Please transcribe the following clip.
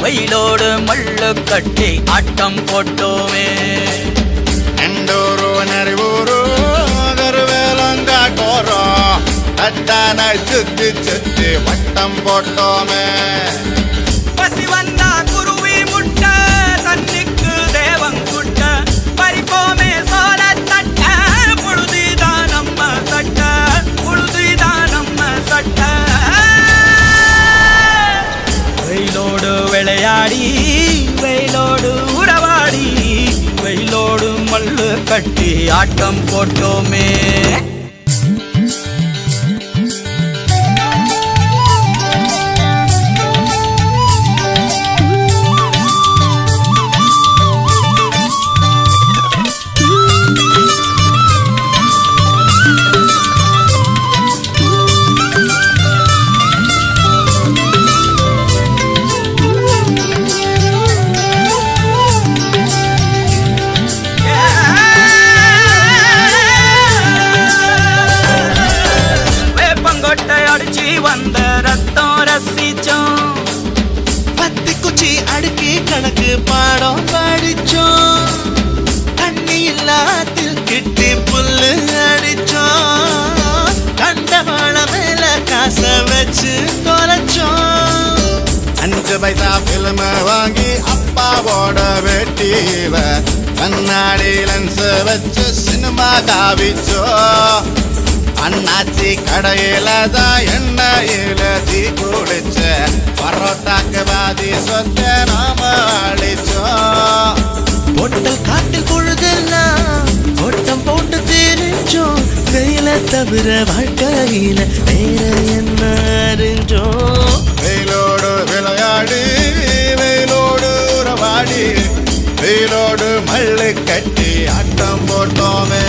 வெயிலோடு மல்லு கட்டி ஆட்டம் போட்டோமே. எண்டூரு நரிவூரு கருவேலங்காட்டோரம் அத்தான சுத்தி சுத்தி வட்டம் போட்டோமே. பசி வந்தா குருவி முட்டை தண்ணிக்கு தேவங்குட்ட பறிப்போமே சோழ தட்ட புழுதிதான் நம்ம சட்ட புழுதிதான் நம்ம சட்ட. வெயிலோடு விளையாடி வெயிலோடு உறவாடி வெயிலோடு மல்லு கட்டி ஆட்டம் போட்டோமே. வந்த ரத்தம் ரசிச்சோம் பத்தி குச்சி அடுக்கி கணக்கு பாடம் படிச்சோம். தண்ணி இல்லாத்தில் கிட்டி புல்லு அடிச்சோம். கண்டவாள மேல காச வச்சு தொலைச்சோம். 5 பைசா பிலிம வாங்கி அப்பாவோட வெட்டிவ கண்ணாடி லென்ஸ் வச்சு சினிமா காவிச்சோ. அண்ணாச்சி கடையில தான் எண்ணெயில தீ குளிச்ச பரோட்டாக்கு பாதி சொத்த நாம அழிச்சோம். பொட்டல் காட்டில் பொழுதெல்லாம் ஓட்டம் போட்டு தெரிஞ்சோம். வெயில தவிர வாழ்க்கையில வேற என்ன அறிஞ்சோம். வெயிலோடு விளையாடி வெயிலோடு உறவாடி வெயிலோடு மல்லு கட்டி ஆட்டம் போட்டோமே.